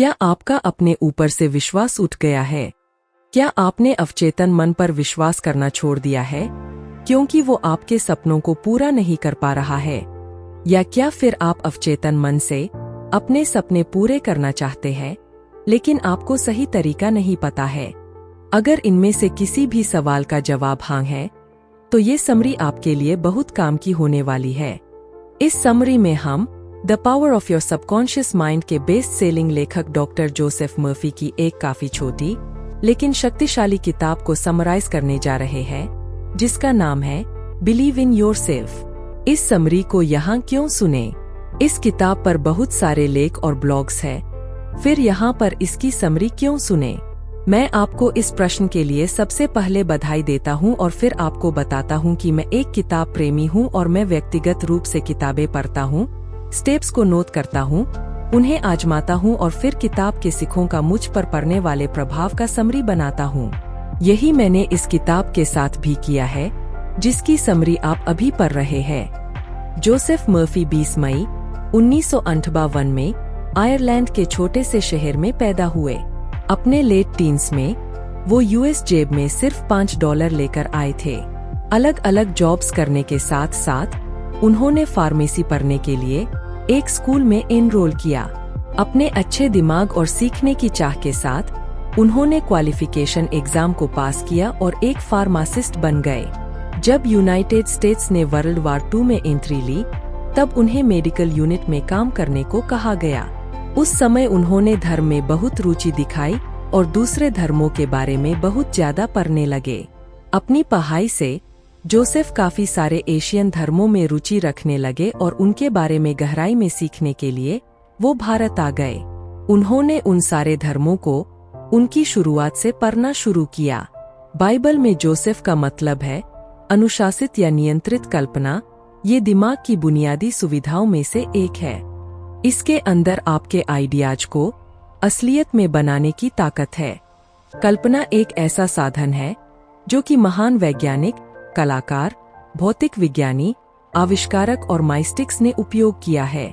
क्या आपका अपने ऊपर से विश्वास उठ गया है? क्या आपने अवचेतन मन पर विश्वास करना छोड़ दिया है क्योंकि वो आपके सपनों को पूरा नहीं कर पा रहा है? या क्या फिर आप अवचेतन मन से अपने सपने पूरे करना चाहते हैं लेकिन आपको सही तरीका नहीं पता है? अगर इनमें से किसी भी सवाल का जवाब हाँ है तो ये समरी आपके लिए बहुत काम की होने वाली है। इस समरी में हम the power of your subconscious mind के बेस्ट सेलिंग लेखक डॉक्टर जोसेफ मर्फी की एक काफी छोटी लेकिन शक्तिशाली किताब को समराइज करने जा रहे हैं जिसका नाम है बिलीव इन योरसेल्फ। इस समरी को यहाँ क्यों सुने? इस किताब पर बहुत सारे लेख और ब्लॉग्स हैं, फिर यहाँ पर इसकी समरी क्यों सुने? मैं आपको इस प्रश्न के लिए सबसे पहले बधाई देता हूँ और फिर आपको बताता हूँ कि मैं एक किताब प्रेमी हूँ और मैं व्यक्तिगत रूप से किताबें पढ़ता हूँ, स्टेप्स को नोट करता हूँ, उन्हें आजमाता हूँ और फिर किताब के सिखों का मुझ पर पड़ने वाले प्रभाव का समरी बनाता हूँ। यही मैंने इस किताब के साथ भी किया है जिसकी समरी आप अभी पढ़ रहे हैं। जोसेफ मर्फी 20 मई 1958 में आयरलैंड के छोटे से शहर में पैदा हुए। अपने लेट टीन्स में वो यूएस जेब में सिर्फ $5 लेकर आए थे। अलग अलग जॉब्स करने के साथ साथ उन्होंने फार्मेसी पढ़ने के लिए एक स्कूल में एनरोल किया। अपने अच्छे दिमाग और सीखने की चाह के साथ उन्होंने क्वालिफिकेशन एग्जाम को पास किया और एक फार्मासिस्ट बन गए। जब यूनाइटेड स्टेट्स ने वर्ल्ड वार 2 में एंट्री ली तब उन्हें मेडिकल यूनिट में काम करने को कहा गया। उस समय उन्होंने धर्म में बहुत रुचि दिखाई और दूसरे धर्मों के बारे में बहुत ज्यादा पढ़ने लगे। अपनी पढ़ाई से जोसेफ काफी एशियन एशियन धर्मों में रुचि रखने लगे और उनके बारे में गहराई में सीखने के लिए वो भारत आ गए। उन्होंने उन सारे धर्मों को उनकी शुरुआत से पढ़ना शुरू किया। बाइबल में जोसेफ का मतलब है अनुशासित या नियंत्रित कल्पना। ये दिमाग की बुनियादी सुविधाओं में से एक है। इसके अंदर आपके आइडियाज को असलियत में बनाने की ताकत है। कल्पना एक ऐसा साधन है जो कि महान वैज्ञानिक, कलाकार, भौतिक विज्ञानी, आविष्कारक और माइस्टिक्स ने उपयोग किया है।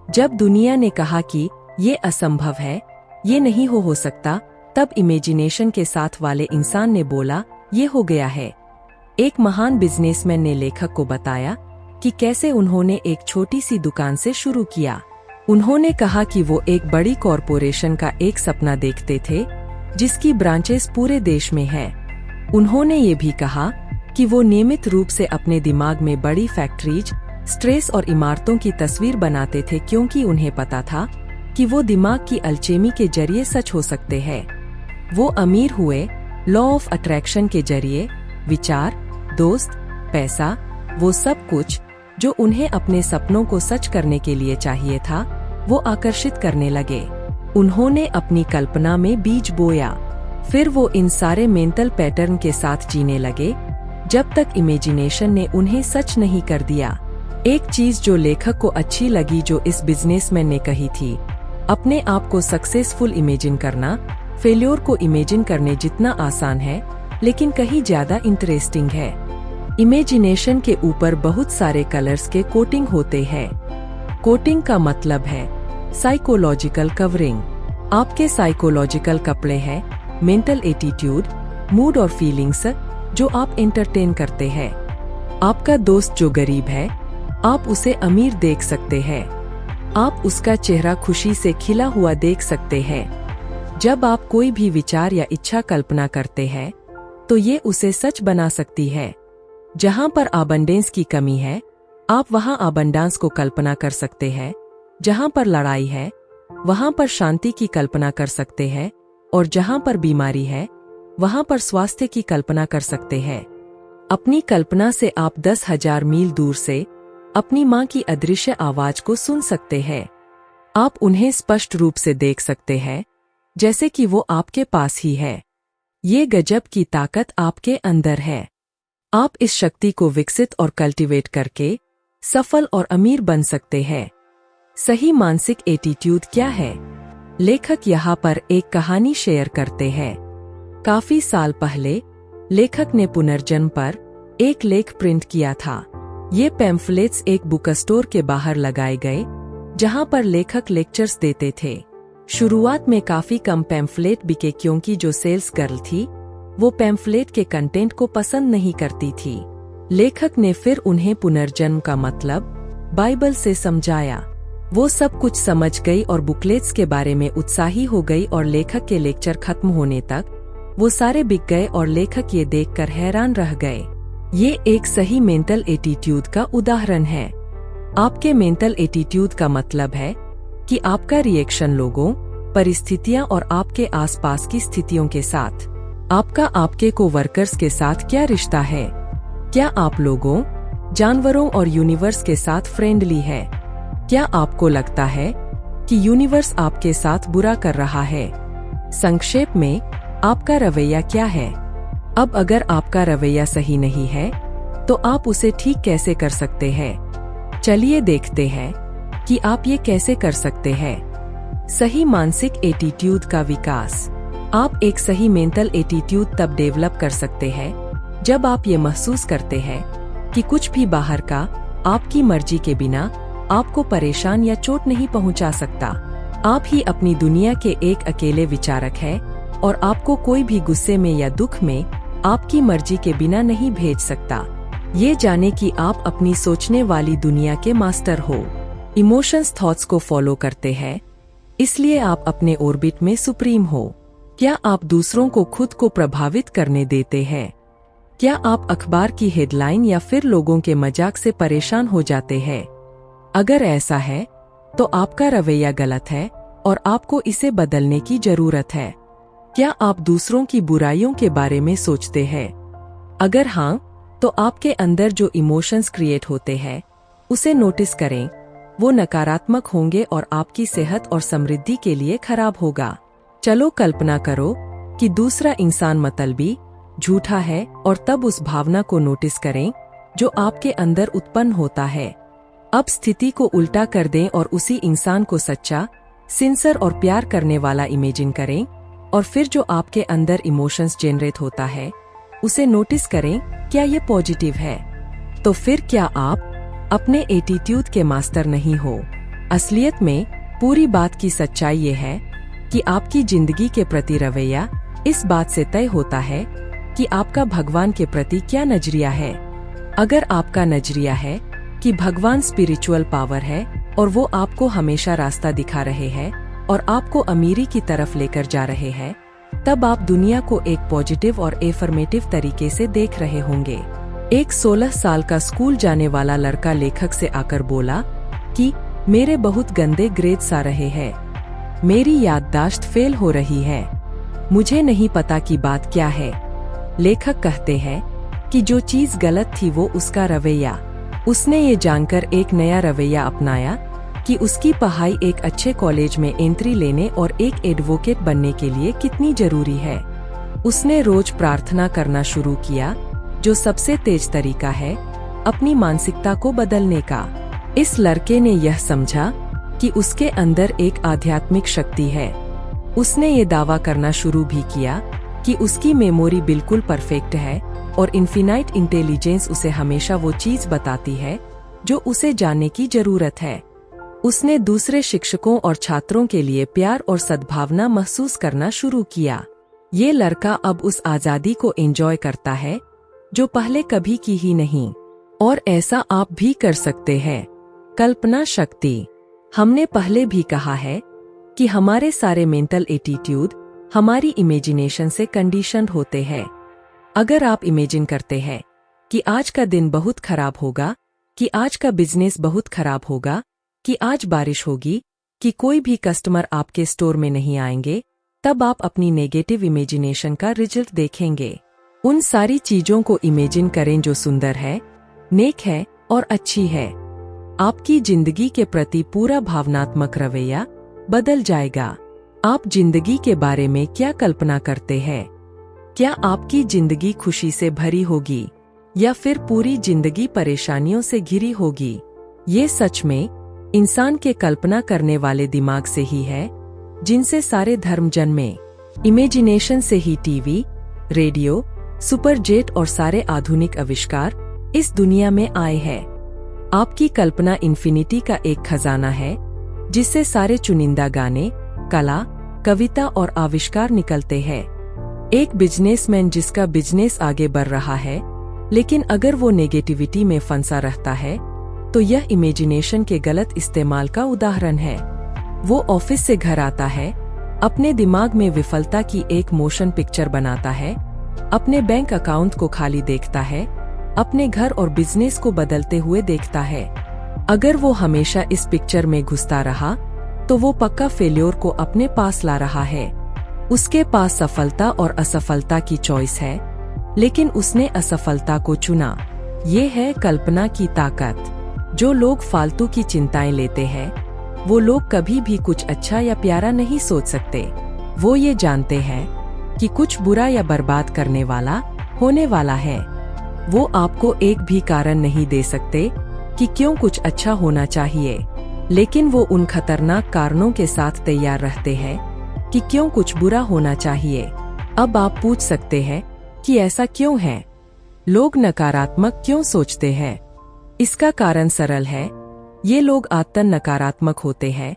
जब दुनिया ने कहा कि ये असंभव है, ये नहीं हो सकता, तब इमेजिनेशन के साथ वाले इंसान ने बोला ये हो गया है। एक महान बिजनेसमैन ने लेखक को बताया कि कैसे उन्होंने एक छोटी सी दुकान से शुरू किया। उन्होंने कहा कि वो एक बड़ी कॉरपोरेशन का एक सपना देखते थे जिसकी ब्रांचेस पूरे देश में है। उन्होंने ये भी कहा कि वो नियमित रूप से अपने दिमाग में बड़ी फैक्ट्रीज, स्ट्रेस और इमारतों की तस्वीर बनाते थे क्योंकि उन्हें पता था कि वो दिमाग की अलचेमी के जरिए सच हो सकते हैं। वो अमीर हुए लॉ ऑफ अट्रैक्शन के जरिए। विचार, दोस्त, पैसा, वो सब कुछ जो उन्हें अपने सपनों को सच करने के लिए चाहिए था, वो आकर्षित करने लगे। उन्होंने अपनी कल्पना में बीज बोया, फिर वो इन सारे मेंटल पैटर्न के साथ जीने लगे जब तक इमेजिनेशन ने उन्हें सच नहीं कर दिया। एक चीज जो लेखक को अच्छी लगी जो इस बिजनेसमैन ने कही थी, अपने आप को सक्सेसफुल इमेजिन करना फेल्योर को इमेजिन करने जितना आसान है लेकिन कहीं ज्यादा इंटरेस्टिंग है। इमेजिनेशन के ऊपर बहुत सारे कलर्स के कोटिंग होते हैं। कोटिंग का मतलब है साइकोलॉजिकल कवरिंग। आपके साइकोलॉजिकल कपड़े हैं मेंटल एटीट्यूड, मूड और फीलिंग्स जो आप एंटरटेन करते हैं। आपका दोस्त जो गरीब है, आप उसे अमीर देख सकते हैं। आप उसका चेहरा खुशी से खिला हुआ देख सकते हैं। जब आप कोई भी विचार या इच्छा कल्पना करते हैं तो ये उसे सच बना सकती है। जहाँ पर अबंडेंस की कमी है, आप वहाँ अबंडेंस को कल्पना कर सकते हैं। जहाँ पर लड़ाई है, वहाँ पर शांति की कल्पना कर सकते हैं और जहाँ पर बीमारी है, वहाँ पर स्वास्थ्य की कल्पना कर सकते हैं। अपनी कल्पना से आप 10,000 मील दूर से अपनी माँ की अदृश्य आवाज को सुन सकते हैं। आप उन्हें स्पष्ट रूप से देख सकते हैं जैसे कि वो आपके पास ही है। ये गजब की ताकत आपके अंदर है। आप इस शक्ति को विकसित और कल्टीवेट करके सफल और अमीर बन सकते हैं। सही मानसिक एटीट्यूड क्या है? लेखक यहाँ पर एक कहानी शेयर करते हैं। काफी साल पहले लेखक ने पुनर्जन्म पर एक लेख प्रिंट किया था। ये पैम्फलेट्स एक बुक स्टोर के बाहर लगाए गए जहाँ पर लेखक लेक्चर्स देते थे। शुरुआत में काफी कम पैम्फलेट बिके क्योंकि जो सेल्स गर्ल थी वो पैम्फलेट के कंटेंट को पसंद नहीं करती थी। लेखक ने फिर उन्हें पुनर्जन्म का मतलब बाइबल से समझाया। वो सब कुछ समझ गई और बुकलेट्स के बारे में उत्साही हो गई और लेखक के लेक्चर खत्म होने तक वो सारे बिक गए और लेखक ये देखकर हैरान रह गए। ये एक सही मेंटल एटीट्यूड का उदाहरण है। आपके मेंटल एटीट्यूड का मतलब है कि आपका रिएक्शन लोगों, परिस्थितियां और आपके आसपास की स्थितियों के साथ, आपका आपके कोवर्कर्स के साथ क्या रिश्ता है। क्या आप लोगों, जानवरों और यूनिवर्स के साथ फ्रेंडली है? क्या आपको लगता है कि यूनिवर्स आपके साथ बुरा कर रहा है? संक्षेप में, आपका रवैया क्या है? अब अगर आपका रवैया सही नहीं है तो आप उसे ठीक कैसे कर सकते हैं? चलिए देखते हैं कि आप ये कैसे कर सकते हैं। सही मानसिक एटीट्यूड का विकास। आप एक सही मेंटल एटीट्यूड तब डेवलप कर सकते हैं जब आप ये महसूस करते हैं कि कुछ भी बाहर का आपकी मर्जी के बिना आपको परेशान या चोट नहीं पहुंचा सकता। आप ही अपनी दुनिया के एक अकेले विचारक हैं और आपको कोई भी गुस्से में या दुख में आपकी मर्जी के बिना नहीं भेज सकता। ये जाने कि आप अपनी सोचने वाली दुनिया के मास्टर हो। इमोशंस थॉट्स को फॉलो करते हैं, इसलिए आप अपने ऑर्बिट में सुप्रीम हो। क्या आप दूसरों को खुद को प्रभावित करने देते हैं? क्या आप अखबार की हेडलाइन या फिर लोगों के मजाक से परेशान हो जाते हैं? अगर ऐसा है तो आपका रवैया गलत है और आपको इसे बदलने की जरूरत है। क्या आप दूसरों की बुराइयों के बारे में सोचते हैं? अगर हाँ, तो आपके अंदर जो इमोशंस क्रिएट होते हैं उसे नोटिस करें। वो नकारात्मक होंगे और आपकी सेहत और समृद्धि के लिए खराब होगा। चलो कल्पना करो कि दूसरा इंसान मतलबी, झूठा है और तब उस भावना को नोटिस करें जो आपके अंदर उत्पन्न होता है। अब स्थिति को उल्टा कर दें और उसी इंसान को सच्चा, सिंसियर और प्यार करने वाला इमेजिन करें और फिर जो आपके अंदर इमोशंस जनरेट होता है उसे नोटिस करें। क्या ये पॉजिटिव है? तो फिर क्या आप अपने एटीट्यूड के मास्टर नहीं हो? असलियत में पूरी बात की सच्चाई ये है कि आपकी जिंदगी के प्रति रवैया इस बात से तय होता है कि आपका भगवान के प्रति क्या नजरिया है। अगर आपका नजरिया है कि भगवान स्पिरिचुअल पावर है और वो आपको हमेशा रास्ता दिखा रहे हैं और आपको अमीरी की तरफ लेकर जा रहे हैं, तब आप दुनिया को एक पॉजिटिव और एफर्मेटिव तरीके से देख रहे होंगे। एक 16 साल का स्कूल जाने वाला लड़का लेखक से आकर बोला कि मेरे बहुत गंदे ग्रेड्स आ रहे हैं, मेरी याददाश्त फेल हो रही है, मुझे नहीं पता कि बात क्या है। लेखक कहते हैं कि जो चीज गलत थी वो उसका रवैया। उसने ये जानकर एक नया रवैया अपनाया कि उसकी पढ़ाई एक अच्छे कॉलेज में एंट्री लेने और एक एडवोकेट बनने के लिए कितनी जरूरी है। उसने रोज प्रार्थना करना शुरू किया, जो सबसे तेज तरीका है अपनी मानसिकता को बदलने का। इस लड़के ने यह समझा कि उसके अंदर एक आध्यात्मिक शक्ति है। उसने ये दावा करना शुरू भी किया कि उसकी मेमोरी बिल्कुल परफेक्ट है और इन्फिनाइट इंटेलिजेंस उसे हमेशा वो चीज बताती है जो उसे जानने की जरूरत है। उसने दूसरे शिक्षकों और छात्रों के लिए प्यार और सद्भावना महसूस करना शुरू किया। ये लड़का अब उस आजादी को एंजॉय करता है जो पहले कभी की ही नहीं। और ऐसा आप भी कर सकते हैं। कल्पना शक्ति। हमने पहले भी कहा है कि हमारे सारे मेंटल एटीट्यूड हमारी इमेजिनेशन से कंडीशन्ड होते हैं। अगर आप इमेजिन करते हैं कि आज का दिन बहुत खराब होगा, कि आज का बिजनेस बहुत खराब होगा, कि आज बारिश होगी, कि कोई भी कस्टमर आपके स्टोर में नहीं आएंगे, तब आप अपनी नेगेटिव इमेजिनेशन का रिजल्ट देखेंगे। उन सारी चीजों को इमेजिन करें जो सुंदर है, नेक है और अच्छी है। आपकी जिंदगी के प्रति पूरा भावनात्मक रवैया बदल जाएगा। आप जिंदगी के बारे में क्या कल्पना करते हैं? क्या आपकी जिंदगी खुशी से भरी होगी या फिर पूरी जिंदगी परेशानियों से घिरी होगी? ये सच में इंसान के कल्पना करने वाले दिमाग से ही है जिनसे सारे धर्म जन्मे। इमेजिनेशन से ही टीवी, रेडियो, सुपरजेट और सारे आधुनिक आविष्कार इस दुनिया में आए हैं। आपकी कल्पना इन्फिनिटी का एक खजाना है जिससे सारे चुनिंदा गाने, कला, कविता और आविष्कार निकलते हैं। एक बिजनेसमैन जिसका बिजनेस आगे बढ़ रहा है, लेकिन अगर वो नेगेटिविटी में फंसा रहता है तो यह इमेजिनेशन के गलत इस्तेमाल का उदाहरण है। वो ऑफिस से घर आता है, अपने दिमाग में विफलता की एक मोशन पिक्चर बनाता है, अपने बैंक अकाउंट को खाली देखता है, अपने घर और बिजनेस को बदलते हुए देखता है। अगर वो हमेशा इस पिक्चर में घुसता रहा तो वो पक्का फेल्योर को अपने पास ला रहा है। उसके पास सफलता और असफलता की चॉइस है, लेकिन उसने असफलता को चुना। ये है कल्पना की ताकत। जो लोग फालतू की चिंताएं लेते हैं, वो लोग कभी भी कुछ अच्छा या प्यारा नहीं सोच सकते। वो ये जानते हैं कि कुछ बुरा या बर्बाद करने वाला होने वाला है। वो आपको एक भी कारण नहीं दे सकते कि क्यों कुछ अच्छा होना चाहिए, लेकिन वो उन खतरनाक कारणों के साथ तैयार रहते हैं कि क्यों कुछ बुरा होना चाहिए। अब आप पूछ सकते हैं कि ऐसा क्यों है? लोग नकारात्मक क्यों सोचते हैं? इसका कारण सरल है। ये लोग आदतन नकारात्मक होते हैं,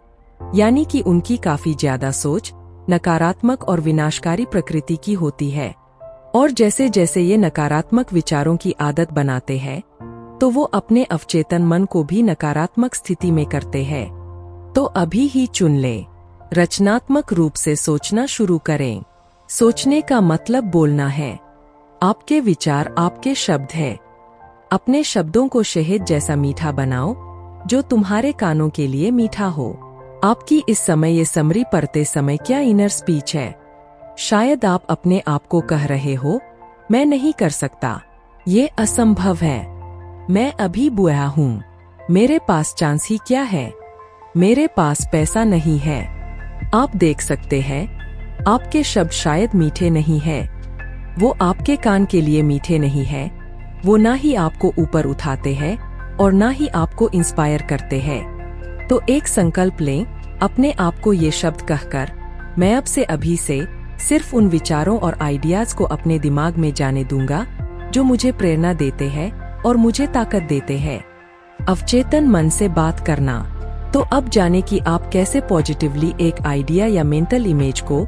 यानी कि उनकी काफी ज्यादा सोच नकारात्मक और विनाशकारी प्रकृति की होती है। और जैसे जैसे ये नकारात्मक विचारों की आदत बनाते हैं, तो वो अपने अवचेतन मन को भी नकारात्मक स्थिति में करते हैं। तो अभी ही चुन लें, रचनात्मक रूप से सोचना शुरू करें। सोचने का मतलब बोलना है। आपके विचार आपके शब्द हैं। अपने शब्दों को शहद जैसा मीठा बनाओ, जो तुम्हारे कानों के लिए मीठा हो। आपकी इस समय ये समरी पढ़ते समय क्या इनर स्पीच है? शायद आप अपने आप को कह रहे हो, मैं नहीं कर सकता, ये असंभव है, मैं अभी बुआ हूँ, मेरे पास चांस ही क्या है, मेरे पास पैसा नहीं है। आप देख सकते हैं, आपके शब्द शायद मीठे नहीं हैं। वो आपके कान के लिए मीठे नहीं है। वो ना ही आपको ऊपर उठाते हैं और ना ही आपको इंस्पायर करते हैं। तो एक संकल्प लें, अपने आप को ये शब्द कहकर, मैं अब से अभी से सिर्फ उन विचारों और आइडियाज को अपने दिमाग में जाने दूंगा जो मुझे प्रेरणा देते हैं और मुझे ताकत देते हैं। अवचेतन मन से बात करना। तो अब जाने कि आप कैसे पॉजिटिवली एक आइडिया या मेंटल इमेज को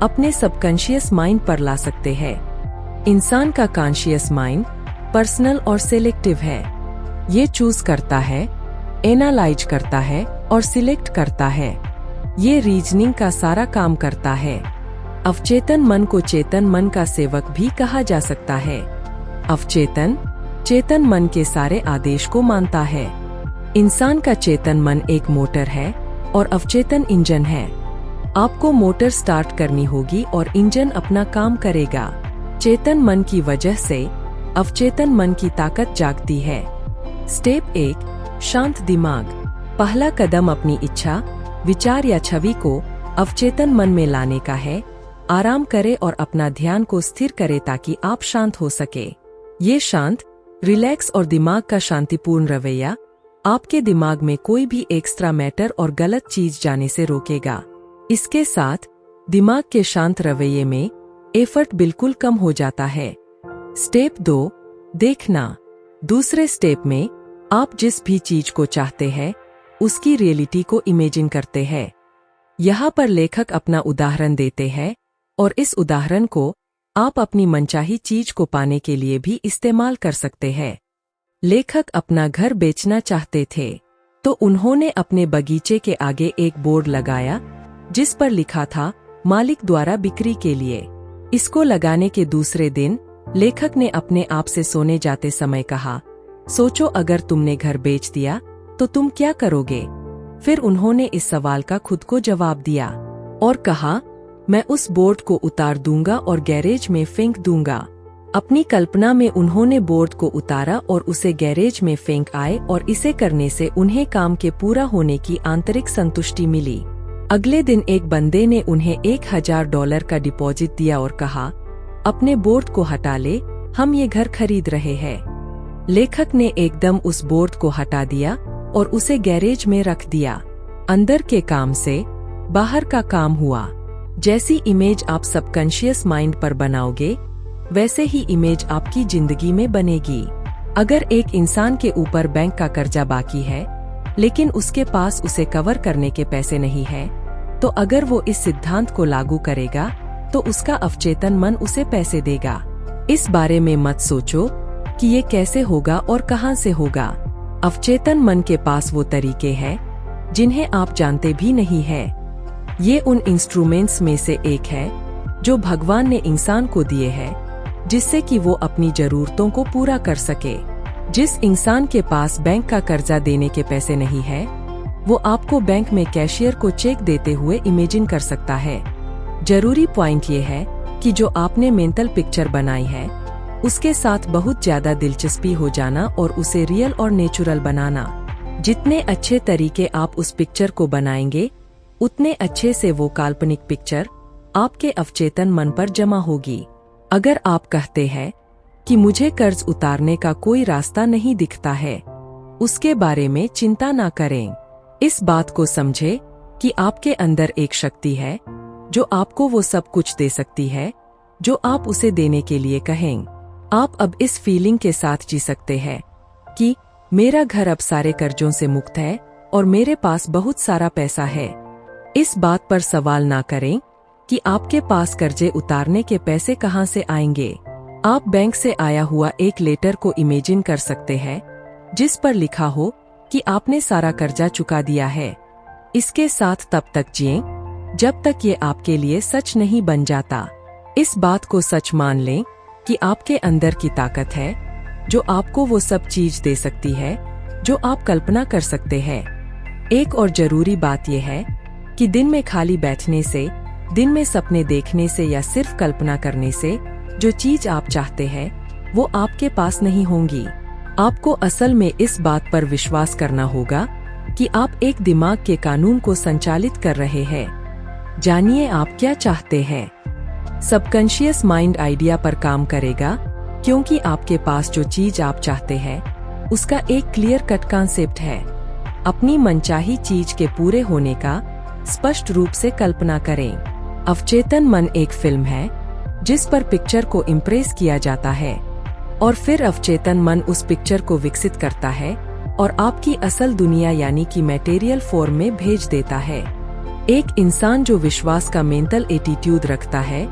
अपने सबकॉन्शियस माइंड पर ला सकते हैं। इंसान का कॉन्शियस माइंड पर्सनल और सिलेक्टिव है। ये चूज करता है, एनालाइज करता है और सिलेक्ट करता है। ये रीजनिंग का सारा काम करता है। अवचेतन मन को चेतन मन का सेवक भी कहा जा सकता है। अवचेतन चेतन मन के सारे आदेश को मानता है। इंसान का चेतन मन एक मोटर है और अवचेतन इंजन है। आपको मोटर स्टार्ट करनी होगी और इंजन अपना काम करेगा। चेतन मन की वजह से अवचेतन मन की ताकत जागती है। स्टेप 1, शांत दिमाग। पहला कदम अपनी इच्छा, विचार या छवि को अवचेतन मन में लाने का है। आराम करें और अपना ध्यान को स्थिर करें ताकि आप शांत हो सके। ये शांत, रिलैक्स और दिमाग का शांतिपूर्ण रवैया आपके दिमाग में कोई भी एक्स्ट्रा मैटर और गलत चीज जाने से रोकेगा। इसके साथ दिमाग के शांत रवैये में एफर्ट बिल्कुल कम हो जाता है। स्टेप 2, देखना। दूसरे स्टेप में आप जिस भी चीज को चाहते हैं उसकी रियलिटी को इमेजिन करते हैं। यहाँ पर लेखक अपना उदाहरण देते हैं और इस उदाहरण को आप अपनी मनचाही चीज को पाने के लिए भी इस्तेमाल कर सकते हैं। लेखक अपना घर बेचना चाहते थे, तो उन्होंने अपने बगीचे के आगे एक बोर्ड लगाया जिस पर लिखा था, मालिक द्वारा बिक्री के लिए। इसको लगाने के दूसरे दिन लेखक ने अपने आप से सोने जाते समय कहा, सोचो अगर तुमने घर बेच दिया तो तुम क्या करोगे? फिर उन्होंने इस सवाल का खुद को जवाब दिया और कहा, मैं उस बोर्ड को उतार दूंगा और गैरेज में फेंक दूंगा। अपनी कल्पना में उन्होंने बोर्ड को उतारा और उसे गैरेज में फेंक आए और इसे करने से उन्हें काम के पूरा होने की आंतरिक संतुष्टि मिली। अगले दिन एक बंदे ने उन्हें $1000 का डिपॉजिट दिया और कहा, अपने बोर्ड को हटा ले, हम ये घर खरीद रहे हैं। लेखक ने एकदम उस बोर्ड को हटा दिया और उसे गैरेज में रख दिया। अंदर के काम से बाहर का काम हुआ। जैसी इमेज आप सबकॉन्शियस माइंड पर बनाओगे, वैसे ही इमेज आपकी जिंदगी में बनेगी। अगर एक इंसान के ऊपर बैंक का कर्जा बाकी है, लेकिन उसके पास उसे कवर करने के पैसे नहीं है, तो अगर वो इस सिद्धांत को लागू करेगा तो उसका अवचेतन मन उसे पैसे देगा। इस बारे में मत सोचो कि ये कैसे होगा और कहां से होगा। अवचेतन मन के पास वो तरीके हैं जिन्हें आप जानते भी नहीं है। ये उन इंस्ट्रूमेंट्स में से एक है जो भगवान ने इंसान को दिए हैं जिससे कि वो अपनी जरूरतों को पूरा कर सके। जिस इंसान के पास बैंक का कर्जा देने के पैसे नहीं है, वो आपको बैंक में कैशियर को चेक देते हुए इमेजिन कर सकता है। जरूरी पॉइंट ये है कि जो आपने मेंटल पिक्चर बनाई है उसके साथ बहुत ज्यादा दिलचस्पी हो जाना और उसे रियल और नेचुरल बनाना। जितने अच्छे तरीके आप उस पिक्चर को बनाएंगे उतने अच्छे से वो काल्पनिक पिक्चर आपके अवचेतन मन पर जमा होगी। अगर आप कहते हैं कि मुझे कर्ज उतारने का कोई रास्ता नहीं दिखता है, उसके बारे में चिंता ना करें। इस बात को समझे कि आपके अंदर एक शक्ति है जो आपको वो सब कुछ दे सकती है जो आप उसे देने के लिए कहें। आप अब इस फीलिंग के साथ जी सकते हैं कि मेरा घर अब सारे कर्जों से मुक्त है और मेरे पास बहुत सारा पैसा है। इस बात पर सवाल ना करें कि आपके पास कर्जे उतारने के पैसे कहां से आएंगे। आप बैंक से आया हुआ एक लेटर को इमेजिन कर सकते हैं जिस पर लिखा हो कि आपने सारा कर्जा चुका दिया है। इसके साथ तब तक जिएं जब तक ये आपके लिए सच नहीं बन जाता। इस बात को सच मान लें कि आपके अंदर की ताकत है जो आपको वो सब चीज दे सकती है जो आप कल्पना कर सकते हैं। एक और जरूरी बात यह है कि दिन में खाली बैठने से, दिन में सपने देखने से या सिर्फ कल्पना करने से जो चीज आप चाहते हैं वो आपके पास नहीं होंगी। आपको असल में इस बात पर विश्वास करना होगा कि आप एक दिमाग के कानून को संचालित कर रहे हैं। जानिए आप क्या चाहते हैं। सबकॉन्शियस माइंड आइडिया पर काम करेगा क्योंकि आपके पास जो चीज आप चाहते हैं उसका एक क्लियर कट कॉन्सेप्ट है। अपनी मनचाही चीज के पूरे होने का स्पष्ट रूप से कल्पना करें। अवचेतन मन एक फिल्म है जिस पर पिक्चर को इम्प्रेस किया जाता है और फिर अवचेतन मन उस पिक्चर को विकसित करता है और आपकी असल दुनिया यानी कि मटेरियल फॉर्म में भेज देता है। एक इंसान जो विश्वास का मेंटल एटीट्यूड रखता है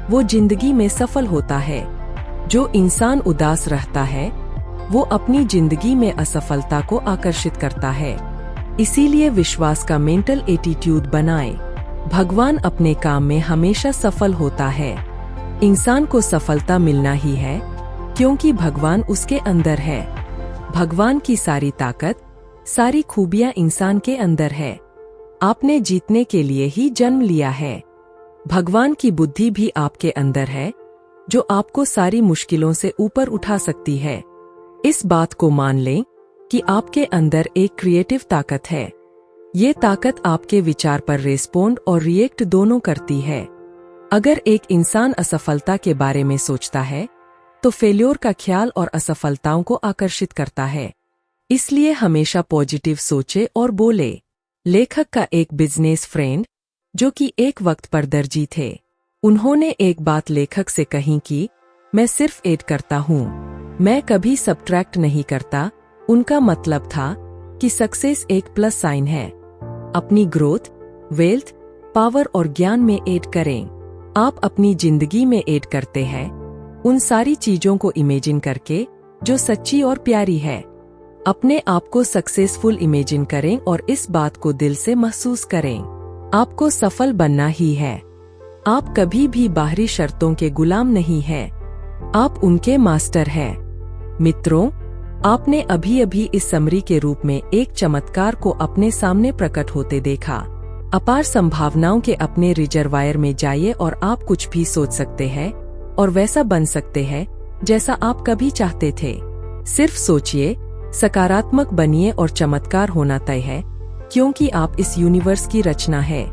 वो जिंदगी में सफल होता है। जो इंसान उदास रहता है वो अपनी जिंदगी में असफलता को आकर्षित करता है। इसीलिए विश्वास का मेंटल एटीट्यूड बनाएं। भगवान अपने काम में हमेशा सफल होता है। इंसान को सफलता मिलना ही है क्योंकि भगवान उसके अंदर है। भगवान की सारी ताकत, सारी खूबियां इंसान के अंदर है। आपने जीतने के लिए ही जन्म लिया है। भगवान की बुद्धि भी आपके अंदर है जो आपको सारी मुश्किलों से ऊपर उठा सकती है। इस बात को मान लें कि आपके अंदर एक क्रिएटिव ताकत है। ये ताकत आपके विचार पर रेस्पोंड और रिएक्ट दोनों करती है। अगर एक इंसान असफलता के बारे में सोचता है तो फेल्योर का ख्याल और असफलताओं को आकर्षित करता है। इसलिए हमेशा पॉजिटिव सोचे और बोले। लेखक का एक बिजनेस फ्रेंड जो कि एक वक्त पर दर्जी थे, उन्होंने एक बात लेखक से कही कि मैं सिर्फ ऐड करता हूँ, मैं कभी सब्ट्रैक्ट नहीं करता। उनका मतलब था कि सक्सेस एक प्लस साइन है। अपनी ग्रोथ, वेल्थ, पावर और ज्ञान में ऐड करें। आप अपनी जिंदगी में ऐड करते हैं उन सारी चीजों को इमेजिन करके जो सच्ची और प्यारी है। अपने आप को सक्सेसफुल इमेजिन करें और इस बात को दिल से महसूस करें। आपको सफल बनना ही है। आप कभी भी बाहरी शर्तों के गुलाम नहीं हैं। आप उनके मास्टर हैं। मित्रों, आपने अभी अभी इस समरी के रूप में एक चमत्कार को अपने सामने प्रकट होते देखा। अपार संभावनाओं के अपने रिजर्वायर में जाइए और आप कुछ भी सोच सकते हैं और वैसा बन सकते हैं जैसा आप कभी चाहते थे। सिर्फ सोचिए, सकारात्मक बनिए और चमत्कार होना तय है क्योंकि आप इस यूनिवर्स की रचना है।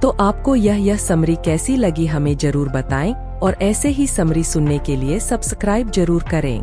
तो आपको यह समरी कैसी लगी हमें जरूर बताएं और ऐसे ही समरी सुनने के लिए सब्सक्राइब जरूर करें।